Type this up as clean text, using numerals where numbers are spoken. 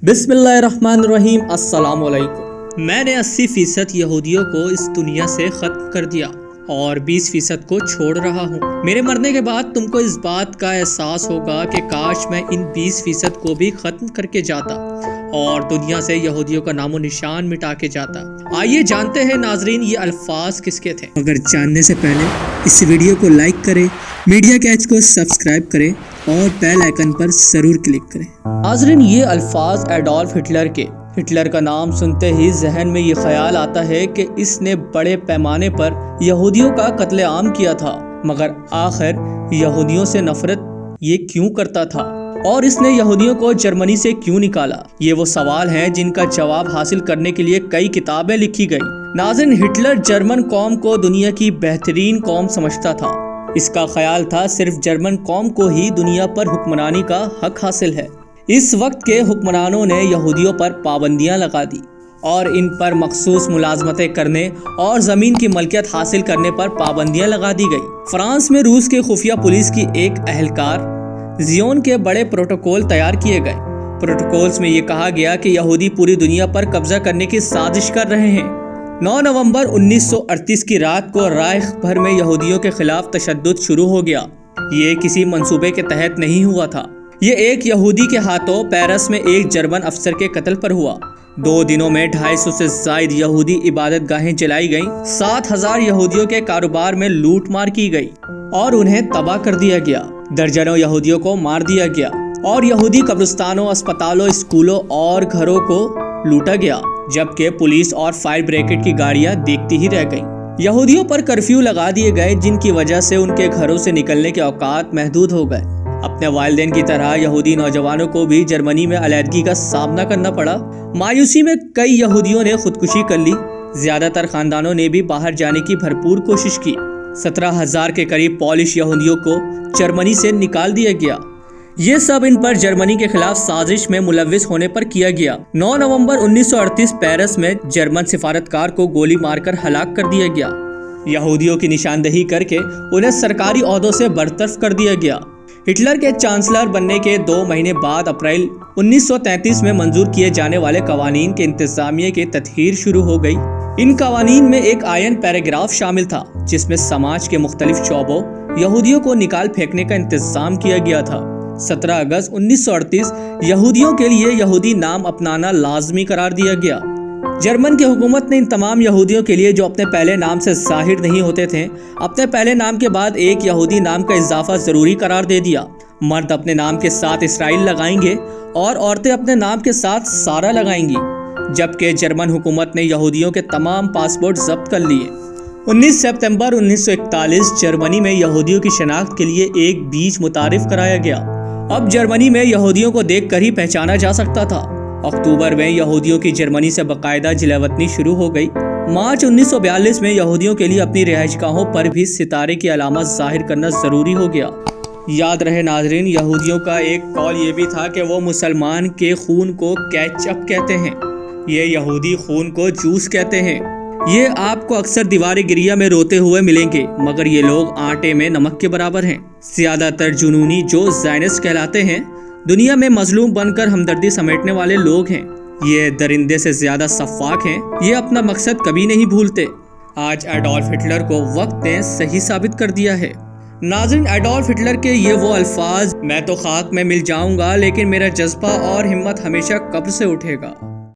بسم اللہ الرحمن الرحیم۔ السلام علیکم۔ میں نے 80% یہودیوں کو اس دنیا سے ختم کر دیا اور 20% کو چھوڑ رہا ہوں۔ میرے مرنے کے بعد تم کو اس بات کا احساس ہوگا کہ کاش میں ان 20% کو بھی ختم کر کے جاتا اور دنیا سے یہودیوں کا نام و نشان مٹا کے جاتا۔ آئیے جانتے ہیں ناظرین یہ الفاظ کس کے تھے۔ اگر جاننے سے پہلے اس ویڈیو کو لائک کریں، میڈیا کیچ کو سبسکرائب کریں اور بیل آئیکن پر ضرور کلک کریں۔ ناظرین یہ الفاظ ایڈولف ہٹلر کے۔ ہٹلر کا نام سنتے ہی ذہن میں یہ خیال آتا ہے کہ اس نے بڑے پیمانے پر یہودیوں کا قتل عام کیا تھا، مگر آخر یہودیوں سے نفرت یہ کیوں کرتا تھا اور اس نے یہودیوں کو جرمنی سے کیوں نکالا؟ یہ وہ سوال ہیں جن کا جواب حاصل کرنے کے لیے کئی کتابیں لکھی گئی۔ ناظرین ہٹلر جرمن قوم کو دنیا کی بہترین قوم سمجھتا تھا۔ اس کا خیال تھا صرف جرمن قوم کو ہی دنیا پر حکمرانی کا حق حاصل ہے۔ اس وقت کے حکمرانوں نے یہودیوں پر پابندیاں لگا دی اور ان پر مخصوص ملازمتیں کرنے اور زمین کی ملکیت حاصل کرنے پر پابندیاں لگا دی گئی۔ فرانس میں روس کے خفیہ پولیس کی ایک اہلکار زیون کے بڑے پروٹوکول تیار کیے گئے۔ پروٹوکولز میں یہ کہا گیا کہ یہودی پوری دنیا پر قبضہ کرنے کی سازش کر رہے ہیں۔ 9 نومبر 1938 کی رات کو رائخ بھر میں یہودیوں کے خلاف تشدد شروع ہو گیا۔ یہ کسی منصوبے کے تحت نہیں ہوا تھا۔ یہ ایک یہودی کے ہاتھوں پیرس میں ایک جرمن افسر کے قتل پر ہوا۔ 2 دنوں میں 250 سے زائد یہودی عبادت گاہیں جلائی گئیں۔ 7,000 یہودیوں کے کاروبار میں لوٹ مار کی گئی اور انہیں تباہ کر دیا گیا۔ درجنوں یہودیوں کو مار دیا گیا اور یہودی قبرستانوں، اسپتالوں، اسکولوں اور گھروں کو لوٹا گیا، جبکہ پولیس اور فائر بریگیڈ کی گاڑیاں دیکھتی ہی رہ گئیں۔ یہودیوں پر کرفیو لگا دیے گئے، جن کی وجہ سے ان کے گھروں سے نکلنے کے اوقات محدود ہو گئے۔ اپنے والدین کی طرح یہودی نوجوانوں کو بھی جرمنی میں علیحدگی کا سامنا کرنا پڑا۔ مایوسی میں کئی یہودیوں نے خودکشی کر لی۔ زیادہ تر خاندانوں نے بھی باہر جانے کی بھرپور کوشش کی۔ 17,000 کے قریب پولش یہودیوں کو جرمنی سے نکال دیا گیا۔ یہ سب ان پر جرمنی کے خلاف سازش میں ملوث ہونے پر کیا گیا۔ 9 نومبر 1938 پیرس میں جرمن سفارتکار کو گولی مار کر ہلاک کر دیا گیا۔ یہودیوں کی نشاندہی کر کے انہیں سرکاری عہدوں سے برطرف کر دیا گیا۔ ہٹلر کے چانسلر بننے کے 2 مہینے بعد اپریل 1933 میں منظور کیے جانے والے قوانین کے انتظامیہ کی تطہیر شروع ہو گئی۔ ان قوانین میں ایک آئین پیراگراف شامل تھا جس میں سماج کے مختلف شعبوں یہودیوں کو نکال پھینکنے کا انتظام کیا گیا تھا۔ 17 اگست 1938 یہودیوں کے لیے یہودی نام اپنانا لازمی قرار دیا گیا۔ جرمن کی حکومت نے ان تمام یہودیوں کے لیے جو اپنے پہلے نام سے ظاہر نہیں ہوتے تھے، اپنے پہلے نام کے بعد ایک یہودی نام کا اضافہ ضروری قرار دے دیا۔ مرد اپنے نام کے ساتھ اسرائیل لگائیں گے اور عورتیں اپنے نام کے ساتھ سارہ لگائیں گی، جبکہ جرمن حکومت نے یہودیوں کے تمام پاسپورٹ ضبط کر لیے۔ 19 ستمبر 1941 جرمنی میں یہودیوں کی شناخت کے لیے ایک بیج متعارف کرایا گیا۔ اب جرمنی میں یہودیوں کو دیکھ کر ہی پہچانا جا سکتا تھا۔ اکتوبر میں یہودیوں کی جرمنی سے باقاعدہ جلا وطنی شروع ہو گئی۔ مارچ 1942 میں یہودیوں کے لیے اپنی رہائش گاہوں پر بھی ستارے کی علامت ظاہر کرنا ضروری ہو گیا۔ یاد رہے ناظرین، یہودیوں کا ایک قول یہ بھی تھا کہ وہ مسلمان کے خون کو کیچ اپ کہتے ہیں، یہ یہودی خون کو جوس کہتے ہیں۔ یہ آپ کو اکثر دیوار گریہ میں روتے ہوئے ملیں گے، مگر یہ لوگ آٹے میں نمک کے برابر ہیں۔ زیادہ تر جنونی جو زائنسٹ کہلاتے ہیں، دنیا میں مظلوم بن کر ہمدردی سمیٹنے والے لوگ ہیں۔ یہ درندے سے زیادہ سفاک ہیں، یہ اپنا مقصد کبھی نہیں بھولتے۔ آج ایڈولف ہٹلر کو وقت نے صحیح ثابت کر دیا ہے۔ ناظرین، ایڈولف ہٹلر کے یہ وہ الفاظ، میں تو خاک میں مل جاؤں گا لیکن میرا جذبہ اور ہمت ہمیشہ قبر سے اٹھے گا۔